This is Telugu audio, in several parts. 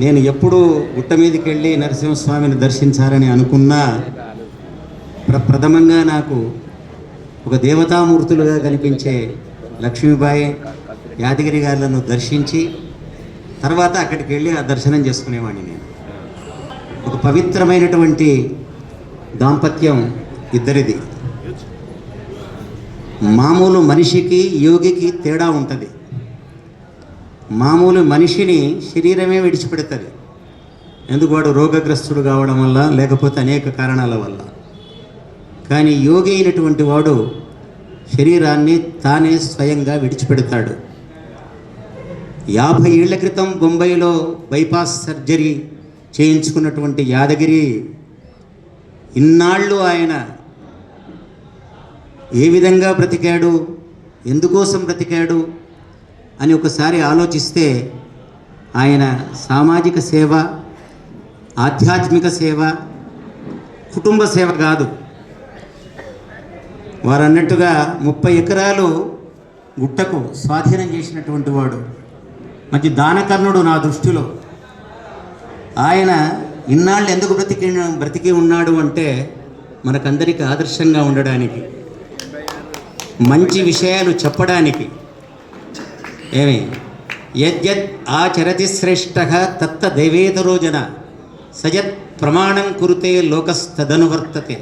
నేను ఎప్పుడు గుట్ట మీదకి వెళ్ళి నరసింహస్వామిని దర్శించాలని అనుకున్నా ప్రథమంగా నాకు ఒక దేవతామూర్తులుగా కనిపించే లక్ష్మీబాయి యాదగిరి గారులను దర్శించి తర్వాత అక్కడికి వెళ్ళి ఆ దర్శనం చేసుకునేవాడిని. నేను ఒక పవిత్రమైనటువంటి దాంపత్యం ఇద్దరిది. మామూలు మనిషికి యోగికి తేడా ఉంటుంది. మామూలు మనిషిని శరీరమే విడిచిపెడుతుంది. ఎందుకు? వాడు రోగగ్రస్తుడు కావడం వల్ల, లేకపోతే అనేక కారణాల వల్ల. కానీ యోగి అయినటువంటి వాడు శరీరాన్ని తానే స్వయంగా విడిచిపెడతాడు. 50 ఏళ్ల క్రితం బొంబాయిలో బైపాస్ సర్జరీ చేయించుకున్నటువంటి యాదగిరి ఇన్నాళ్ళు ఆయన ఏ విధంగా బ్రతికాడు, ఎందుకోసం బ్రతికాడు అని ఒకసారి ఆలోచిస్తే ఆయన సామాజిక సేవ, ఆధ్యాత్మిక సేవ, కుటుంబ సేవ కాదు. వారు అన్నట్టుగా 30 ఎకరాలు గుట్టకు స్వాధీనం చేసినటువంటి వాడు, మంచి దానకర్ణుడు నా దృష్టిలో. ఆయన ఇన్నాళ్ళు ఎందుకు బ్రతికి ఉన్నాడు అంటే మనకందరికీ ఆదర్శంగా ఉండడానికి, మంచి విషయాలు చెప్పడానికి. ఏమి యద్యద్ ఆచరతి శ్రేష్ఠ తత్త దైవేతరో జన సజత్ ప్రమాణం కురుతే లోకస్తదనువర్తతే.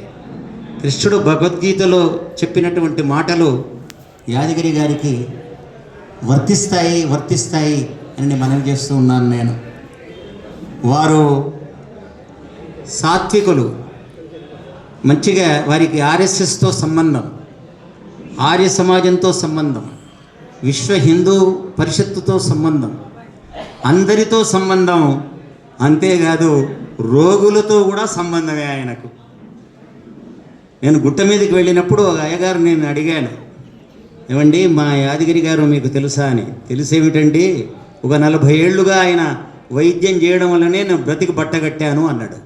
కృష్ణుడు భగవద్గీతలో చెప్పినటువంటి మాటలు యాదగిరి గారికి వర్తిస్తాయి అని మనవి చేస్తూ ఉన్నాను నేను. వారు సాత్వికులు. మంచిగా వారికి ఆర్ఎస్ఎస్తో సంబంధం, ఆర్య సమాజంతో సంబంధం, విశ్వ హిందూ పరిషత్తుతో సంబంధం, అందరితో సంబంధం. అంతేకాదు రోగులతో కూడా సంబంధమే ఆయనకు. నేను గుట్ట మీదకి వెళ్ళినప్పుడు అయ్యగారు నేను అడిగాను, ఏమండి మా యాదగిరి గారు మీకు తెలుసా అని. తెలిసేమిటండి, ఒక 40 ఏళ్ళుగా ఆయన వైద్యం చేయడం వల్లనే నేను బ్రతికి బట్టగట్టాను అన్నాడు.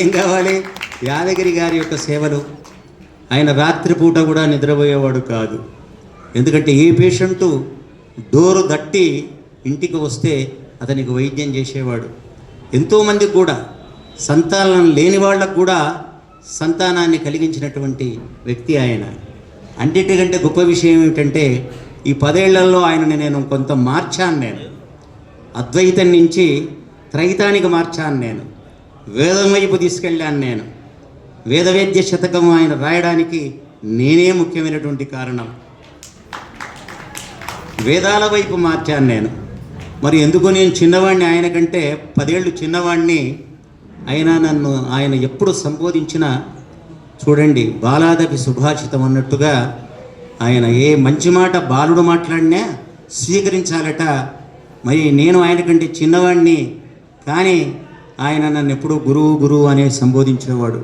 ఏం కావాలి? యాదగిరి గారి యొక్క సేవలు. ఆయన రాత్రిపూట కూడా నిద్రపోయేవాడు కాదు. ఎందుకంటే ఏ పేషెంటు డోరు దట్టి ఇంటికి వస్తే అతనికి వైద్యం చేసేవాడు. ఎంతోమందికి కూడా, సంతానం లేని వాళ్ళకు కూడా సంతానాన్ని కలిగించినటువంటి వ్యక్తి ఆయన. అన్నిటికంటే గొప్ప విషయం ఏమిటంటే ఈ 10 ఏళ్లలో ఆయనని నేను కొంత మార్చాను. నేను అద్వైతం నుంచి త్రైతానికి మార్చాను. నేను వేదం వైపు తీసుకెళ్ళాను. నేను వేదవేద్య శతకం ఆయన రాయడానికి నేనే ముఖ్యమైనటువంటి కారణం. వేదాల వైపు మార్చాను నేను. మరి ఎందుకో నేను చిన్నవాడిని, ఆయన కంటే 10 ఏళ్ళు చిన్నవాడిని. అయినా నన్ను ఆయన ఎప్పుడు సంబోధించినా చూడండి, బాలాదపి సుభాషితం అన్నట్టుగా ఆయన ఏ మంచి మాట బాలుడు మాట్లాడినా స్వీకరించాలట. మరి నేను ఆయన కంటే చిన్నవాడిని, కానీ ఆయన నన్ను ఎప్పుడూ గురువు అనే సంబోధించేవాడు.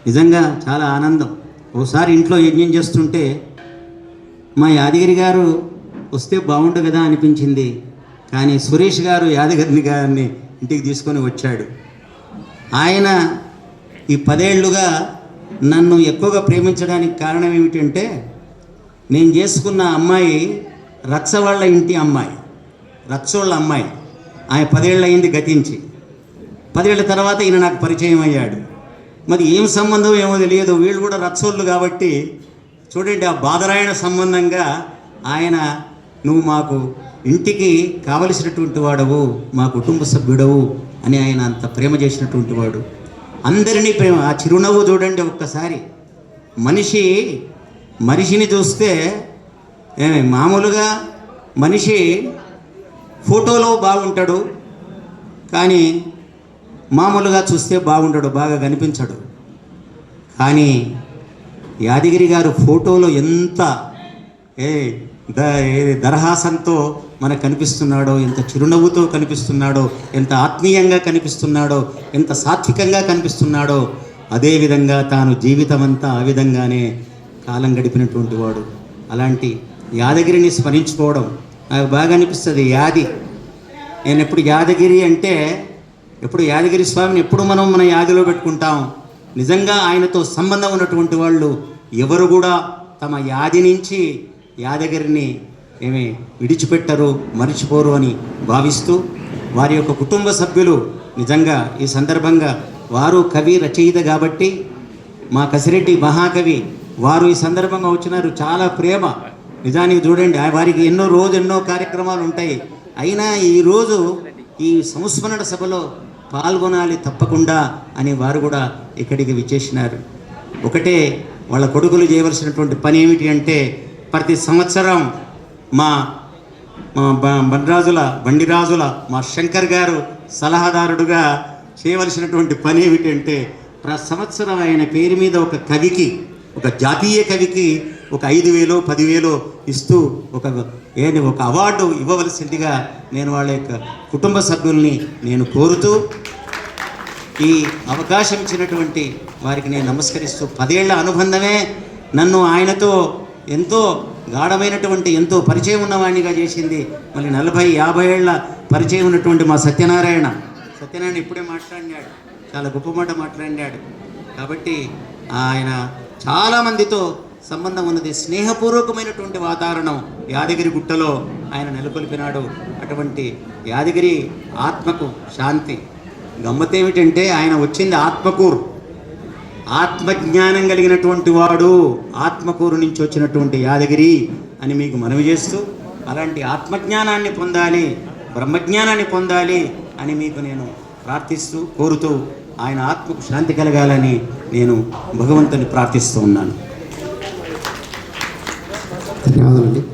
నిజంగా చాలా ఆనందం. ఒకసారి ఇంట్లో యజ్ఞం చేస్తుంటే మా యాదగిరి గారు వస్తే బాగుండు కదా అనిపించింది. కానీ సురేష్ గారు యాదగిరి గారిని ఇంటికి తీసుకొని వచ్చాడు. ఆయన ఈ 10 ఏళ్ళుగా నన్ను ఎక్కువగా ప్రేమించడానికి కారణం ఏమిటంటే, నేను చేసుకున్న అమ్మాయి రచ్చ వాళ్ళ ఇంటి అమ్మాయి, రచ్చోళ్ళ అమ్మాయి. ఆయన 10 ఏళ్ళు అయింది గతించి. 10 ఏళ్ళ తర్వాత ఈయన నాకు పరిచయం అయ్యాడు. మరి ఏం సంబంధం ఏమో తెలియదు, వీళ్ళు కూడా రచ్చోళ్ళు కాబట్టి చూడండి, ఆ బాదరాయణ సంబంధంగా ఆయన నువ్వు మాకు ఇంటికి కావలసినటువంటి వాడవు, మా కుటుంబ సభ్యుడవు అని ఆయన అంత ప్రేమ చేసినటువంటి వాడు. అందరినీ ప్రేమ. ఆ చిరునవ్వు చూడండి ఒక్కసారి. మనిషిని చూస్తే మామూలుగా మనిషి ఫోటోలో బాగుంటాడు, కానీ మామూలుగా చూస్తే బాగుంటాడు, బాగా కనిపించడు. కానీ యాదగిరి గారు ఫోటోలో ఎంత దరహాసంతో మనకు కనిపిస్తున్నాడో, ఎంత చిరునవ్వుతో కనిపిస్తున్నాడో, ఎంత ఆత్మీయంగా కనిపిస్తున్నాడో, ఎంత సాత్వికంగా కనిపిస్తున్నాడో, అదేవిధంగా తాను జీవితం అంతా ఆ విధంగానే కాలం గడిపినటువంటి వాడు. అలాంటి యాదగిరిని స్మరించుకోవడం నాకు బాగా అనిపిస్తుంది. నేను ఎప్పుడు యాదగిరి అంటే ఎప్పుడు యాదగిరి స్వామిని ఎప్పుడు మనం మన యాదిలో పెట్టుకుంటాం. నిజంగా ఆయనతో సంబంధం ఉన్నటువంటి వాళ్ళు ఎవరు కూడా తమ యాది నుంచి యాదగిరిని విడిచిపెట్టరు, మరిచిపోరు అని భావిస్తూ వారి యొక్క కుటుంబ సభ్యులు నిజంగా ఈ సందర్భంగా వారు కవి రచయిత కాబట్టి మా కసిరెడ్డి మహాకవి వారు ఈ సందర్భంగా వచ్చినారు. చాలా ప్రేమ నిజానికి చూడండి, వారికి ఎన్నో కార్యక్రమాలు ఉంటాయి. అయినా ఈరోజు ఈ సంస్మరణ సభలో పాల్గొనాలి తప్పకుండా అని వారు కూడా ఇక్కడికి విచ్చేసినారు. ఒకటే వాళ్ళ కొడుకులు చేయవలసినటువంటి పని ఏమిటి అంటే, ప్రతి సంవత్సరం మా బండిరాజుల మా శంకర్ గారు సలహాదారుడుగా చేయవలసినటువంటి పని ఏమిటంటే, ప్రతి సంవత్సరం ఆయన పేరు మీద ఒక కవికి, ఒక జాతీయ కవికి ఒక 5,000 10,000 ఇస్తూ ఒక అవార్డు ఇవ్వవలసిందిగా నేను వాళ్ళ యొక్క కుటుంబ సభ్యుల్ని నేను కోరుతూ ఈ అవకాశం ఇచ్చినటువంటి వారికి నేను నమస్కరిస్తూ, 10 ఏళ్ల అనుబంధమే నన్ను ఆయనతో ఎంతో గాఢమైనటువంటి ఎంతో పరిచయం ఉన్నవాడినిగా చేసింది. మళ్ళీ 40-50 ఏళ్ల పరిచయం ఉన్నటువంటి మా సత్యనారాయణ ఇప్పుడే మాట్లాడినాడు, చాలా గొప్ప మాట మాట్లాడినాడు. కాబట్టి ఆయన చాలామందితో సంబంధం ఉన్నది. స్నేహపూర్వకమైనటువంటి వాతావరణం యాదగిరి గుట్టలో ఆయన నెలకొల్పినాడు. అటువంటి యాదగిరి ఆత్మకు శాంతి. గమ్మతేమిటంటే, ఆయన వచ్చింది ఆత్మకూరు, ఆత్మజ్ఞానం కలిగినటువంటి వాడు, ఆత్మకూరు నుంచి వచ్చినటువంటి యాదగిరి అని మీకు మనవి చేస్తూ, అలాంటి ఆత్మజ్ఞానాన్ని పొందాలి, బ్రహ్మజ్ఞానాన్ని పొందాలి అని మీకు నేను ప్రార్థిస్తూ కోరుతూ, ఆయన ఆత్మకు శాంతి కలగాలని నేను భగవంతుని ప్రార్థిస్తూ ఉన్నాను. ధన్యవాదాలండి.